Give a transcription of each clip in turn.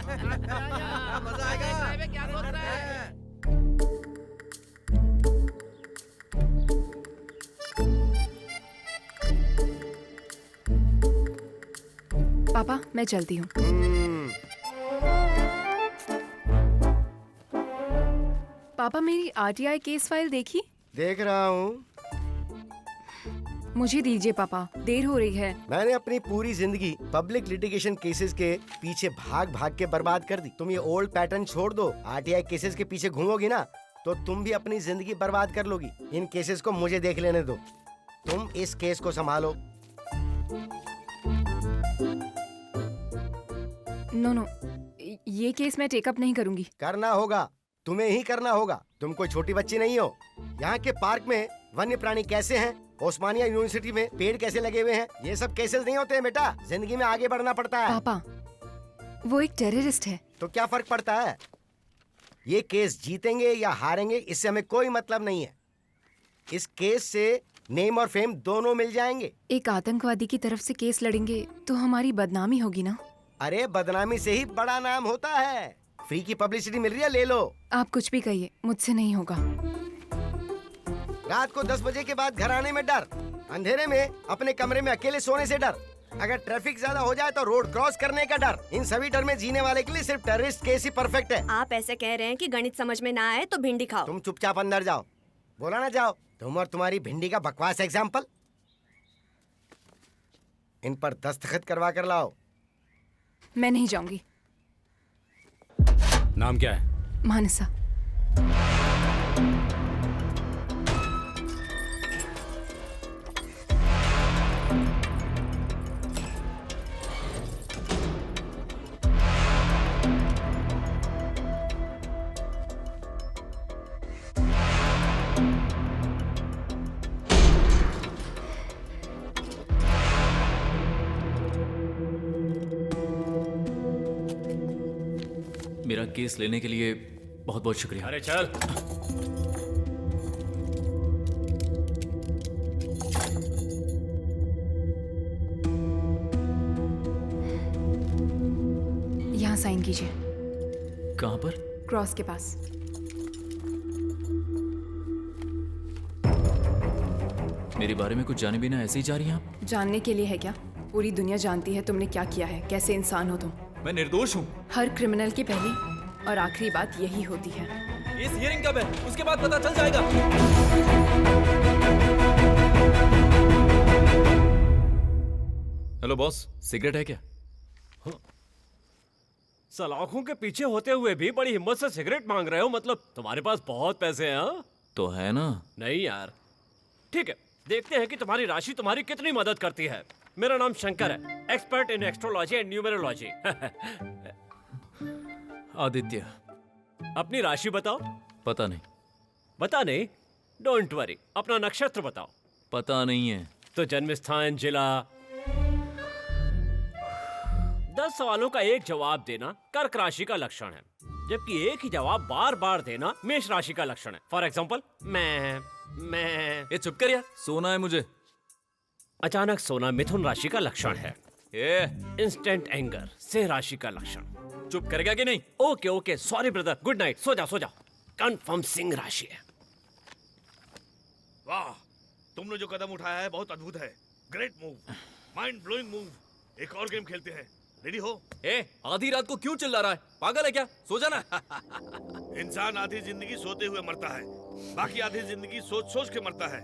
मजा आएगा। क्या सोच रहा है? पापा मैं चलती हूँ। पापा मेरी आरटीआई केस फाइल देखी? देख रहा हूँ। मुझे दीजिए पापा, देर हो रही है। मैंने अपनी पूरी जिंदगी पब्लिक लिटिगेशन केसेस के पीछे भाग भाग के बर्बाद कर दी। तुम ये ओल्ड पैटर्न छोड़ दो, आरटीआई केसेस के पीछे घूमोगी ना तो तुम भी अपनी जिंदगी बर्बाद कर लोगी। इन केसेस को मुझे देख लेने दो। तुम इस केस को संभालो। नो, ये केस मैं टेकअप नहीं करूंगी। करना होगा, तुम्हें ही करना होगा। तुम कोई छोटी बच्ची नहीं हो। यहाँ के पार्क में वन्य प्राणी कैसे हैं, ओस्मानिया यूनिवर्सिटी में पेड़ कैसे लगे हुए हैं, ये सब केसेस नहीं होते हैं बेटा। जिंदगी में आगे बढ़ना पड़ता है। पापा वो एक टेररिस्ट है। तो क्या फर्क पड़ता है? ये केस जीतेंगे या हारेंगे इससे हमें कोई मतलब नहीं है। इस केस से नेम और फेम दोनों मिल जाएंगे। एक आतंकवादी की तरफ से केस लड़ेंगे तो हमारी बदनामी होगी ना। अरे बदनामी से ही बड़ा नाम होता है। फ्री की पब्लिसिटी मिल रही है, ले लो। आप कुछ भी कहिए, मुझसे नहीं होगा। रात को 10 बजे के बाद घर आने में डर, अंधेरे में अपने कमरे में अकेले सोने से डर, अगर ट्रैफिक ज्यादा हो जाए तो रोड क्रॉस करने का डर। इन सभी डर में जीने वाले के लिए सिर्फ टेररिस्ट केस ही परफेक्ट है। आप ऐसे कह रहे हैं कि गणित समझ में ना आए तो भिंडी खाओ। तुम चुपचाप अंदर जाओ। बोला ना जाओ। तुम और तुम्हारी भिंडी का बकवास एग्जाम्पल। इन पर दस्तखत करवा कर लाओ। मैं नहीं जाऊंगी। नाम क्या है? मानसा। मेरा केस लेने के लिए बहुत बहुत शुक्रिया। अरे चल। यहाँ साइन कीजिए। कहाँ पर? क्रॉस के पास। मेरे बारे में कुछ जाने बिना ऐसे ही जा रही हैं आप? जानने के लिए है क्या? पूरी दुनिया जानती है तुमने क्या किया है, कैसे इंसान हो तुम। मैं निर्दोष हूँ। हर क्रिमिनल की पहली और आखिरी बात यही होती है। इस हियरिंग कब है? उसके बाद पता चल जाएगा। हेलो बॉस, सिगरेट है क्या? सलाखों के पीछे होते हुए भी बड़ी हिम्मत से सिगरेट मांग रहे हो, मतलब तुम्हारे पास बहुत पैसे हैं। हाँ? तो है ना। नहीं यार। ठीक है, देखते हैं कि तुम्हारी राशि तुम्हारी कितनी मदद करती है। मेरा नाम शंकर है, expert in astrology and numerology. Aditya. अपनी राशि बताओ। पता नहीं। बता नहीं? डोंट वरी, अपना नक्षत्र बताओ। पता नहीं है। तो जन्म स्थान, जिला। 10 सवालों का एक जवाब देना कर्क राशि का लक्षण है, जबकि एक ही जवाब बार बार देना मेष राशि का लक्षण है। फॉर एग्जाम्पल, मैं। ये चुप कर यार, सोना है मुझे। अचानक सोना मिथुन राशि का लक्षण है। ये इंस्टेंट एंगर सिंह राशि का लक्षण। चुप करेगा कि नहीं? Okay, sorry brother, good night, सो जाओ। कंफर्म सिंह राशि है। वाह, तुमने जो कदम उठाया है बहुत अद्भुत है। Great move, mind blowing move. एक और गेम खेलते हैं, रेडी हो? आधी रात को क्यों चिल्ला रहा है? पागल है क्या? सो जाना। इंसान आधी जिंदगी सोते हुए मरता है, बाकी आधी जिंदगी सोच सोच के मरता है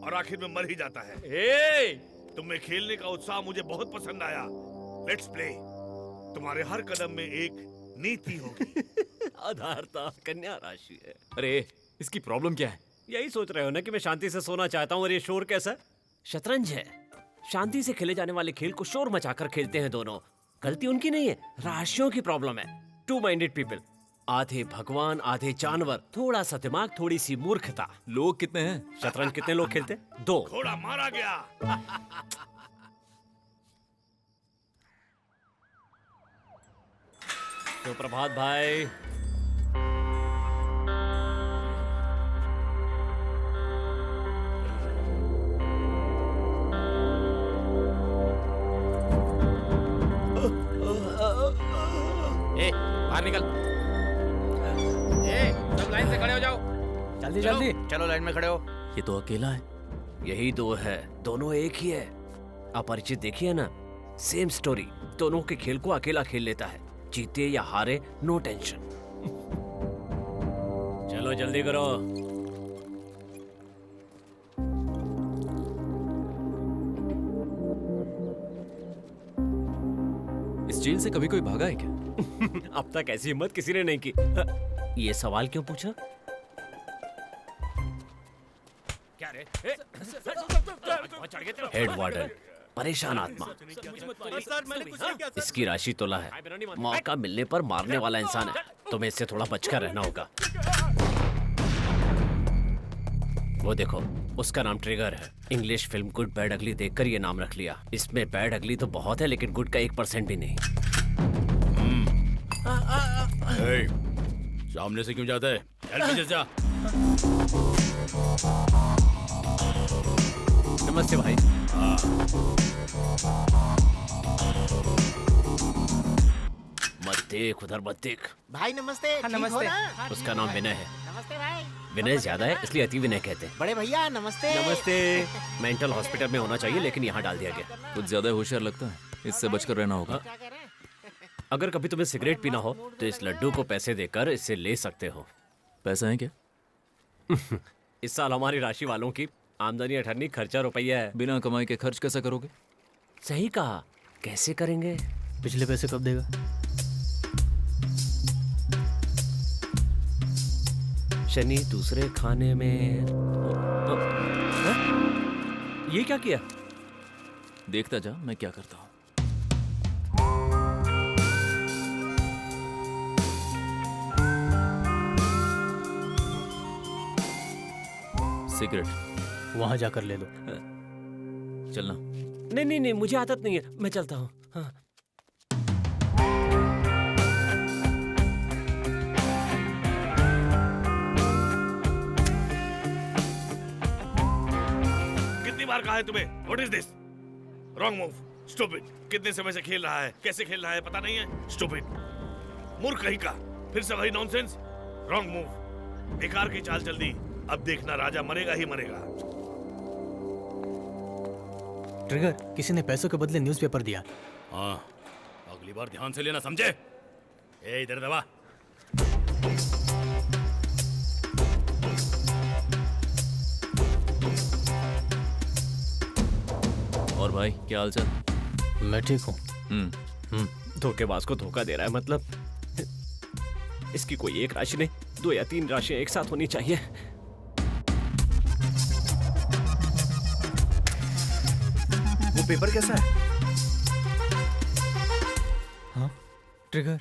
और आखिर में मर ही जाता है। तुम्हें खेलने का उत्साह मुझे बहुत पसंद आया। Let's play. तुम्हारे हर कदम में एक नीति होगी। आधारता कन्या राशि है। अरे इसकी प्रॉब्लम क्या है? यही सोच रहे हो ना कि मैं शांति से सोना चाहता हूँ और ये शोर कैसा? शतरंज है। शांति से खेले जाने वाले खेल को शोर मचाकर खेलते हैं दोनों। गलती उनकी नहीं है, राशियों की प्रॉब्लम है। टू माइंडेड पीपल, आधे भगवान आधे जानवर, थोड़ा सा दिमाग थोड़ी सी मूर्खता। लोग कितने हैं? शतरंज कितने लोग खेलते? 2। घोड़ा मारा गया। सुप्रभात भाई। बाहर निकल। सब लाइन से खड़े हो जाओ। जल्दी जल्दी चलो लाइन में खड़े हो। ये तो अकेला है। यही दो है, दोनों एक ही है। अपरिचित देखिए ना, सेम स्टोरी। दोनों के खेल को अकेला खेल लेता है, जीते या हारे नो टेंशन। चलो जल्दी करो। इस जेल से कभी कोई भागा है क्या? अब तक ऐसी हिम्मत किसी ने नहीं की। ये सवाल क्यों पूछा? क्या रे? हेड वार्डन, परेशान आत्मा। इसकी राशि तोला है, मौका मिलने पर मारने वाला इंसान है। तुम्हें इससे थोड़ा बचकर रहना होगा। वो देखो, उसका नाम ट्रिगर है। इंग्लिश फिल्म गुड बैड अगली देखकर ये नाम रख लिया। इसमें बैड अगली तो बहुत है, लेकिन गुड का 1% भी नहीं। सामने से क्यों जाता है? चल पीछे जा। नमस्ते भाई। मत देख उधर, मत देख। भाई नमस्ते। ठीक नमस्ते। हो ना? उसका नाम विनय है। नमस्ते भाई। विनय ज्यादा है, इसलिए अति विनय कहते हैं। बड़े भैया नमस्ते। नमस्ते। मेंटल हॉस्पिटल में होना चाहिए, लेकिन यहाँ डाल दिया गया। कुछ ज्यादा होशियार लगता है, इससे बचकर रहना होगा। क्या कह रहे हैं? अगर कभी तुम्हें सिगरेट पीना हो तो इस लड्डू को पैसे देकर इससे ले सकते हो। पैसा है क्या? इस साल हमारी राशि वालों की आमदनी 18, खर्चा रुपया है। बिना कमाई के खर्च कैसा करोगे? सही कहा, कैसे करेंगे? पिछले पैसे कब देगा? शनि दूसरे खाने में। हाँ? ये क्या किया? देखता जा मैं क्या करता हूँ। सिगरेट वहां जाकर ले लो। चलना। नहीं नहीं नहीं, मुझे आदत नहीं है, मैं चलता हूँ। हाँ। कितनी बार कहा है तुम्हें? What is this? Wrong move, stupid. कितने समय से खेल रहा है, कैसे खेल रहा है पता नहीं है? स्टूपिड, मूर्ख कहीं का। फिर से वही नॉनसेंस। रॉन्ग मूव, बेकार की चाल चल दी। अब देखना, राजा मरेगा ही मरेगा। ट्रिगर, किसी ने पैसों के बदले न्यूज़पेपर दिया। हाँ, अगली बार ध्यान से लेना, समझे? ए इधर दबा। और भाई क्या हाल चाल? मैं ठीक हूँ। धोखेबाज को धोखा दे रहा है मतलब? इसकी कोई एक राशि नहीं, 2 या 3 राशियां एक साथ होनी चाहिए। वो पेपर कैसा है? हाँ ट्रिगर,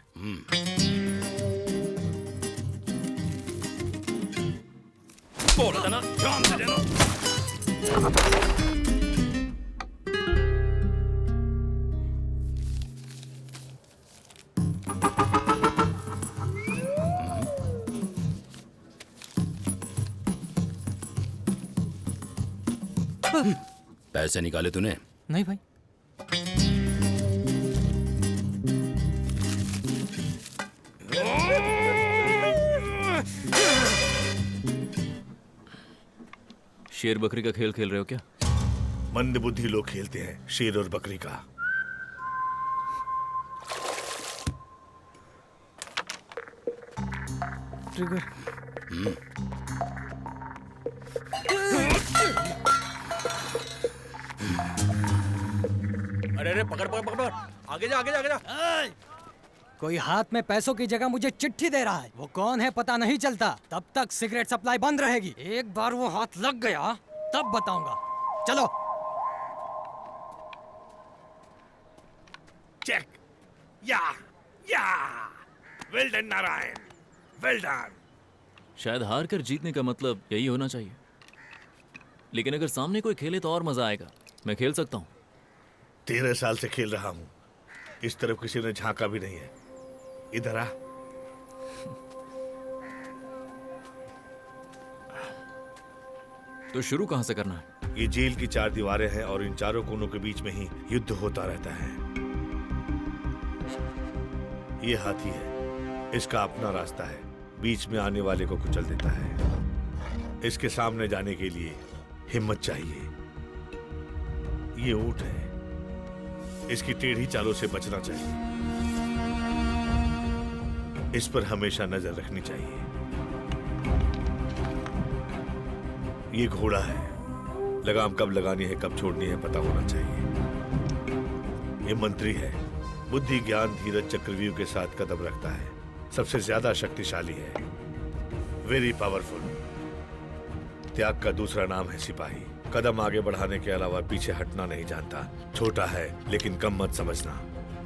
बोला था ना, ध्यान से लेना। पैसे निकाले तूने? नहीं भाई। शेर बकरी का खेल खेल रहे हो क्या? मंदबुद्धि लोग खेलते हैं शेर और बकरी का। ट्रिगर, अरे अरे पकड़ पकड़ पकड़, आगे जा आगे जा आगे जा। कोई हाथ में पैसों की जगह मुझे चिट्ठी दे रहा है। वो कौन है पता नहीं चलता। तब तक सिगरेट सप्लाई बंद रहेगी। एक बार वो हाथ लग गया तब बताऊंगा। चलो। चेक। या well done Narayan, well done. शायद हार कर जीतने का मतलब यही होना चाहिए, लेकिन अगर सामने कोई खेले तो और मजा आएगा। मैं खेल सकता हूँ। 13 साल से खेल रहा हूँ, इस तरफ किसी ने झांका भी नहीं है। इधर आ। तो शुरू कहाँ से करना है? ये जेल की 4 दीवारें हैं और इन चारों कोनों के बीच में ही युद्ध होता रहता है। ये हाथी है, इसका अपना रास्ता है, बीच में आने वाले को कुचल देता है। इसके सामने जाने के लिए हिम्मत चाहिए। ये ऊंट है, इसकी टेढ़ी चालों से बचना चाहिए। इस पर हमेशा नजर रखनी चाहिए। ये घोड़ा है, लगाम कब लगानी है कब छोड़नी है पता होना चाहिए। ये मंत्री है, बुद्धि ज्ञान धीरज चक्रव्यूह के साथ कदम रखता है, सबसे ज्यादा शक्तिशाली है, वेरी पावरफुल। त्याग का दूसरा नाम है सिपाही, कदम आगे बढ़ाने के अलावा पीछे हटना नहीं जानता। छोटा है लेकिन कम मत समझना,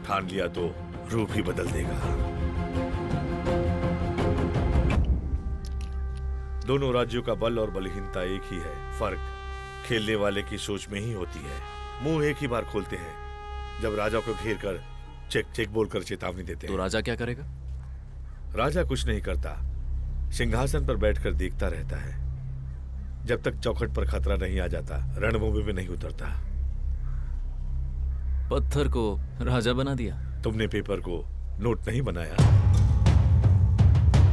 ठान लिया तो रूप ही बदल देगा। दोनों राज्यों का बल और बलहीनता एक ही है, फर्क खेलने वाले की सोच में ही होती है। मुंह एक ही बार खोलते हैं जब राजा को घेर कर चेक चेक बोलकर चेतावनी देते हैं। तो राजा क्या करेगा? राजा कुछ नहीं करता, सिंहासन पर बैठकर देखता रहता है जब तक चौखट पर खतरा नहीं आ जाता, रणभूमि में नहीं उतरता। पत्थर को राजा बना दिया। तुमने पेपर को नोट नहीं बनाया।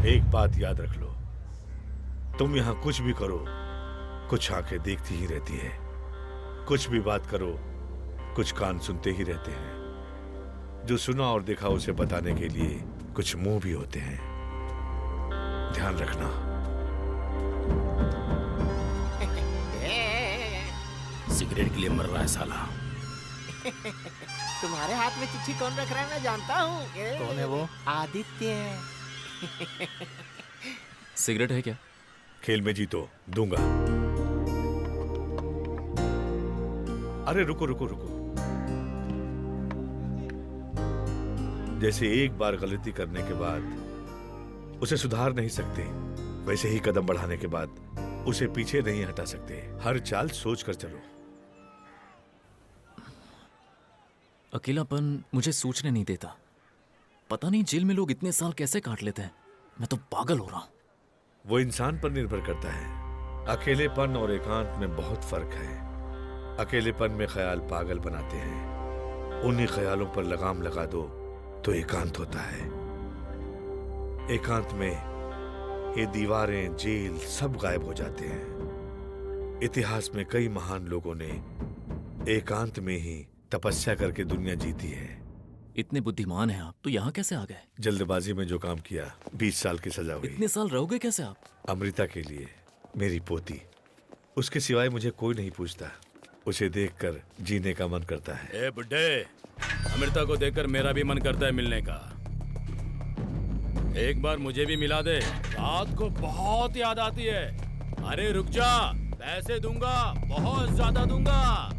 एक बात याद रख लो, तुम यहां कुछ भी करो, कुछ आंखें देखती ही रहती है, कुछ भी बात करो, कुछ कान सुनते ही रहते हैं। जो सुना और देखा उसे बताने के लिए कुछ मुंह भी होते हैं। ध्यान रखना। सिगरेट के लिए मर रहा है साला। तुम्हारे हाथ में चिट्ठी कौन रख रहा है मैं जानता हूँ। कौन है वो? आदित्य। सिगरेट है क्या? खेल में जीतो दूंगा। अरे रुको रुको रुको। जैसे एक बार गलती करने के बाद उसे सुधार नहीं सकते, वैसे ही कदम बढ़ाने के बाद उसे पीछे नहीं हटा सकते। हर चाल सोच कर चलो। अकेलापन मुझे सोचने नहीं देता। पता नहीं जेल में लोग इतने साल कैसे काट लेते हैं। मैं तो पागल हो रहा हूं। वो इंसान पर निर्भर करता है। अकेलेपन और एकांत में बहुत फर्क है। अकेलेपन में ख्याल पागल बनाते हैं, उन्हीं ख्यालों पर लगाम लगा दो तो एकांत होता है। एकांत में ये दीवारें जेल सब गायब हो जाते हैं। इतिहास में कई महान लोगों ने एकांत में ही तपस्या करके दुनिया जीती है। इतने बुद्धिमान हैं आप, तो यहाँ कैसे आ गए? जल्दबाजी में जो काम किया, 20 साल की सजा हुई। इतने साल रहोगे कैसे आप? अमृता के लिए, मेरी पोती, उसके सिवाय मुझे कोई नहीं पूछता। उसे देखकर जीने का मन करता है। ए बुड्ढे, अमृता को देखकर मेरा भी मन करता है मिलने का। एक बार मुझे भी मिला दे, रात को बहुत याद आती है। अरे रुक जा, पैसे दूंगा, बहुत ज्यादा दूंगा।